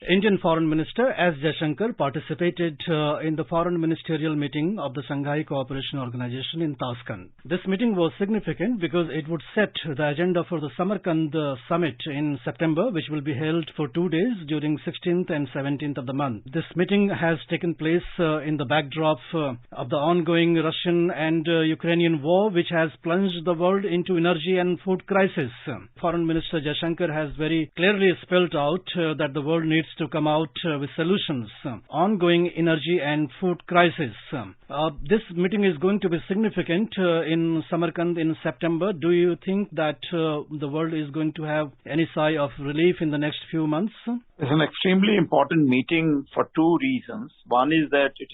Indian Foreign Minister S. Jaishankar participated in the foreign ministerial meeting of the Shanghai Cooperation Organization in Tashkent. This meeting was significant because it would set the agenda for the Samarkand summit in September, which will be held for 2 days during 16th and 17th of the month. This meeting has taken place in the backdrop of the ongoing Russian and Ukrainian war, which has plunged the world into energy and food crisis. Foreign Minister Jaishankar has very clearly spelled out that the world needs to come out with solutions. Ongoing energy and food crisis. This meeting is going to be significant in Samarkand in September. Do you think that the world is going to have any sigh of relief in the next few months? It's an extremely important meeting for two reasons. One is that it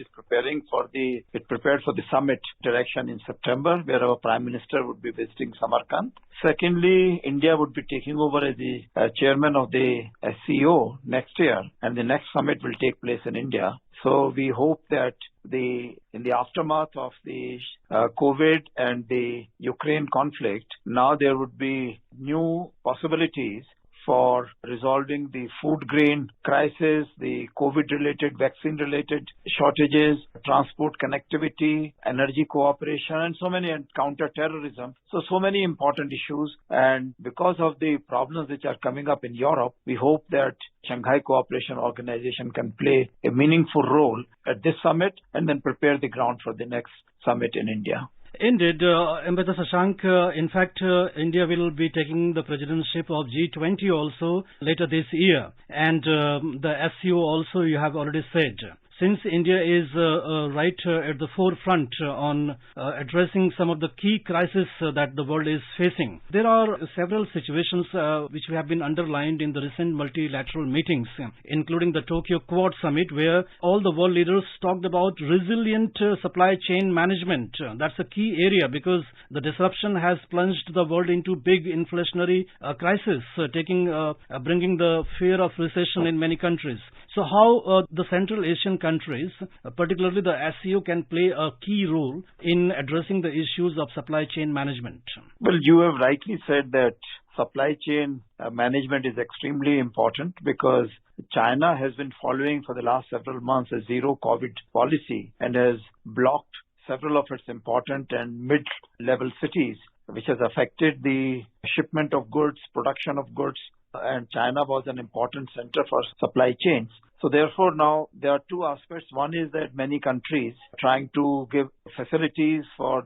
prepared for the summit direction in September, where our Prime Minister would be visiting Samarkand. Secondly, India would be taking over as the chairman of the SCO next year, and the next summit will take place in India. So we hope that in the aftermath of the COVID and the Ukraine conflict, now there would be new possibilities for resolving the food grain crisis, the COVID-related, vaccine-related shortages, transport connectivity, energy cooperation, and and counter-terrorism. So many important issues. And because of the problems which are coming up in Europe, we hope that Shanghai Cooperation Organization can play a meaningful role at this summit and then prepare the ground for the next summit in India. Indeed, Ambassador Shashank, in fact, India will be taking the presidency of G20 also later this year. And the SCO also, you have already said. Since India is right at the forefront on addressing some of the key crises that the world is facing, there are several situations which have been underlined in the recent multilateral meetings, including the Tokyo Quad Summit, where all the world leaders talked about resilient supply chain management. That's a key area because the disruption has plunged the world into big inflationary crisis, bringing the fear of recession in many countries. So how the Central Asian countries, particularly the SCO, can play a key role in addressing the issues of supply chain management? Well, you have rightly said that supply chain management is extremely important because China has been following for the last several months a zero COVID policy and has blocked several of its important and mid-level cities, which has affected the shipment of goods, production of goods, and China was an important center for supply chains. So therefore now there are two aspects. One is that many countries are trying to give facilities for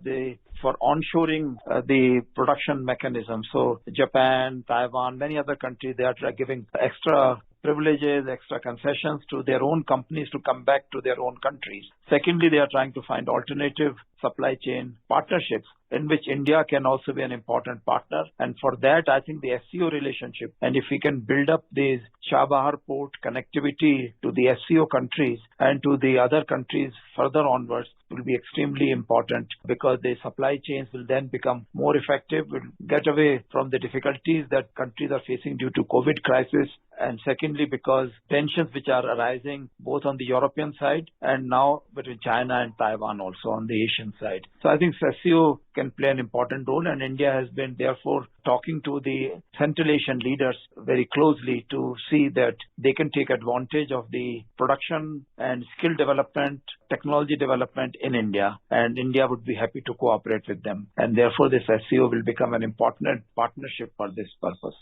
onshoring the production mechanism. So Japan, Taiwan, many other countries, they are giving extra privileges, extra concessions to their own companies to come back to their own countries. Secondly, they are trying to find alternative supply chain partnerships in which India can also be an important partner. And for that, I think the SCO relationship, and if we can build up this Chabahar port connectivity to the SCO countries and to the other countries further onwards, will be extremely important because the supply chains will then become more effective, will get away from the difficulties that countries are facing due to COVID crisis. And secondly, because tensions which are arising both on the European side and now between China and Taiwan also on the Asian side. So I think SCO can play an important role, and India has been therefore talking to the Central Asian leaders very closely to see that they can take advantage of the production and skill development, technology development in India, and India would be happy to cooperate with them. And therefore this SCO will become an important partnership for this purpose.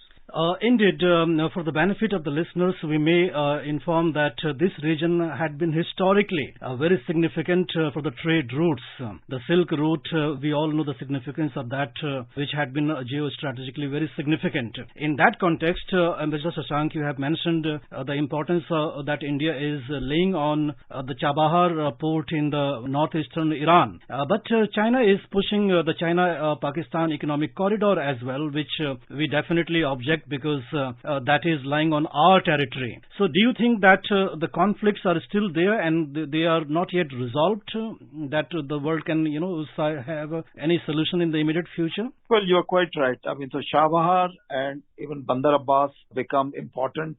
Indeed, for the benefit of the listeners, we may inform that this region had been historically very significant for the trade routes. The Silk Route, we all know the significance of that, which had been geostrategically very significant. In that context, Ambassador Shashank, you have mentioned the importance that India is laying on the Chabahar port in the northeastern Iran. But China is pushing the China-Pakistan economic corridor as well, which we definitely object because that is lying on our territory. So do you think that the conflicts are still there and they are not yet resolved, that the world can, have any any solution in the immediate future? Well, you're quite right. I mean, so Chabahar and even Bandar Abbas become important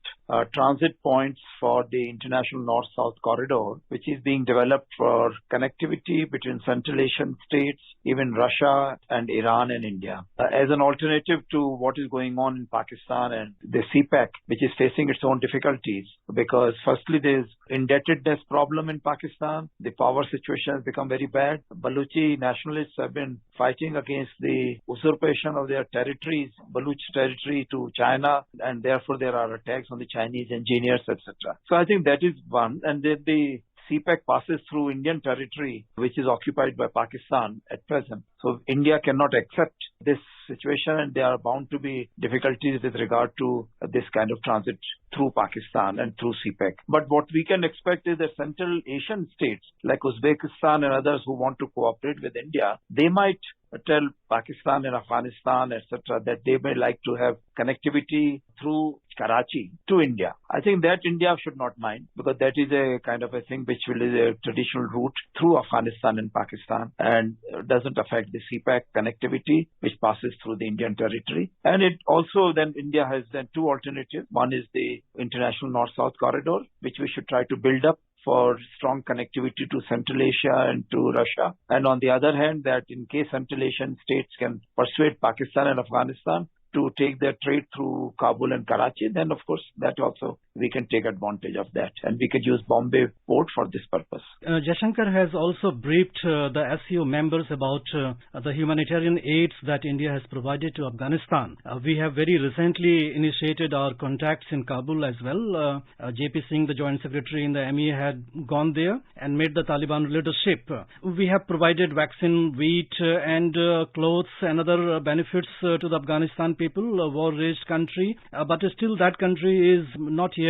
transit points for the international north-south corridor, which is being developed for connectivity between Central Asian states, even Russia and Iran and India, as an alternative to what is going on in Pakistan and the CPEC, which is facing its own difficulties. Because firstly, there's indebtedness problem in Pakistan. The power situation has become very bad. Baluchi nationalists have been fighting against the usurpation of their territories, Baluch territory, to China, and therefore there are attacks on the Chinese engineers, etc. So I think that is one. And then the CPEC passes through Indian territory, which is occupied by Pakistan at present. So India cannot accept this situation, and there are bound to be difficulties with regard to this kind of transit through Pakistan and through CPEC. But what we can expect is that Central Asian states like Uzbekistan and others who want to cooperate with India, they might tell Pakistan and Afghanistan, etc., that they may like to have connectivity through Karachi to India. I think that India should not mind, because that is a kind of a thing which will is a traditional route through Afghanistan and Pakistan and doesn't affect the CPEC connectivity, which passes through the Indian territory. And it also then India has then two alternatives. One is the international north-south corridor, which we should try to build up for strong connectivity to Central Asia and to Russia. And on the other hand, that in case Central Asian states can persuade Pakistan and Afghanistan to take their trade through Kabul and Karachi, then of course that also we can take advantage of that, and we could use Bombay port for this purpose. Jaishankar has also briefed the SCO members about the humanitarian aids that India has provided to Afghanistan. We have very recently initiated our contacts in Kabul as well. JP Singh, the Joint Secretary in the MEA, had gone there and met the Taliban leadership. We have provided vaccine, wheat and clothes and other benefits to the Afghanistan people, a war-raged country, but still that country is not yet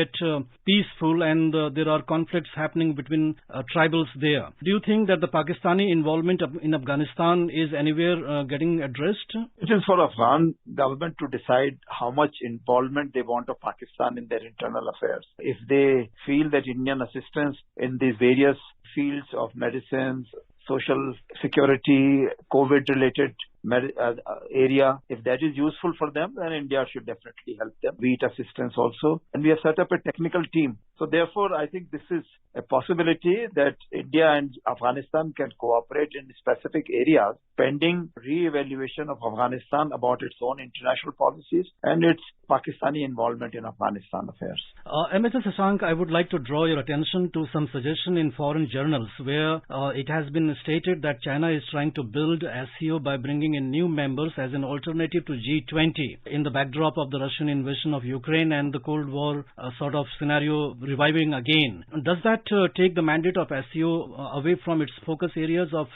peaceful, and there are conflicts happening between tribals there. Do you think that the Pakistani involvement in Afghanistan is anywhere getting addressed? It is for Afghan government to decide how much involvement they want of Pakistan in their internal affairs. If they feel that Indian assistance in these various fields of medicines, social security, COVID-related area, if that is useful for them, then India should definitely help them. Wheat assistance also. And we have set up a technical team. So therefore, I think this is a possibility that India and Afghanistan can cooperate in specific areas pending re-evaluation of Afghanistan about its own international policies and its Pakistani involvement in Afghanistan affairs. Mr. Shashank, I would like to draw your attention to some suggestion in foreign journals where it has been stated that China is trying to build SCO by bringing in new members as an alternative to G20 in the backdrop of the Russian invasion of Ukraine and the Cold War sort of scenario reviving again. Does that take the mandate of SCO away from its focus areas of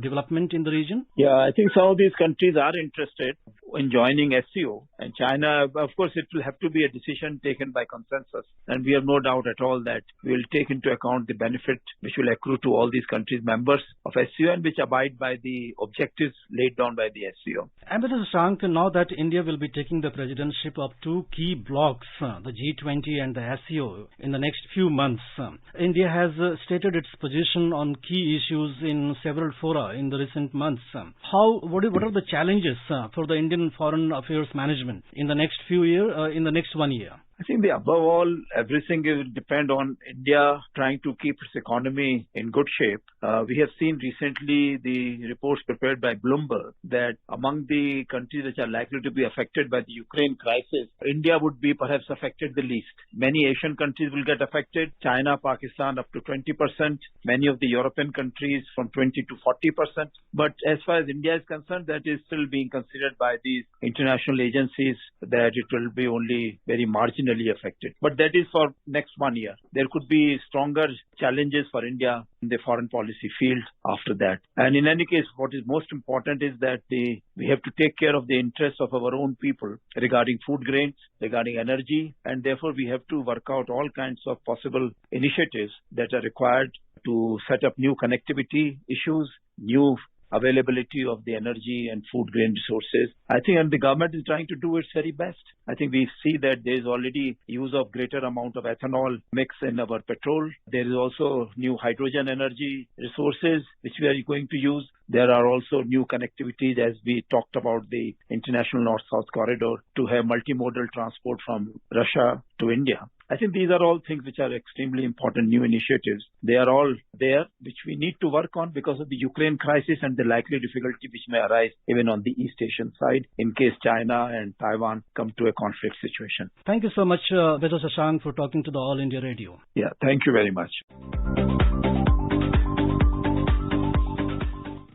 development in the region? Yeah, I think some of these countries are interested in joining SCO, and China, of course, it will have to be a decision taken by consensus, and we have no doubt at all that we will take into account the benefit which will accrue to all these countries members of SCO and which abide by the objectives laid down by the SCO. And Mr. Shashank, now that India will be taking the presidency of two key blocs, the G20 and the SCO, in the next few months, India has stated its position on key issues in several fora in the recent months. What are the challenges for the Indian foreign affairs management in the next 1 year? I think above all, everything will depend on India trying to keep its economy in good shape. We have seen recently the reports prepared by Bloomberg that among the countries which are likely to be affected by the Ukraine crisis, India would be perhaps affected the least. Many Asian countries will get affected, China, Pakistan up to 20%, many of the European countries from 20 to 40%. But as far as India is concerned, that is still being considered by these international agencies that it will be only very marginally affected. But that is for next 1 year. There could be stronger challenges for India in the foreign policy field after that. And in any case, what is most important is that we have to take care of the interests of our own people regarding food grains, regarding energy, and therefore we have to work out all kinds of possible initiatives that are required to set up new connectivity issues, new availability of the energy and food grain resources. I think and the government is trying to do its very best. I think we see that there is already use of greater amount of ethanol mix in our petrol. There is also new hydrogen energy resources which we are going to use. There are also new connectivities, as we talked about the international north-south corridor, to have multimodal transport from Russia to India. I think these are all things which are extremely important new initiatives. They are all there, which we need to work on because of the Ukraine crisis and the likely difficulty which may arise even on the East Asian side in case China and Taiwan come to a conflict situation. Thank you so much, Mr. Shashank, for talking to the All India Radio. Yeah, thank you very much.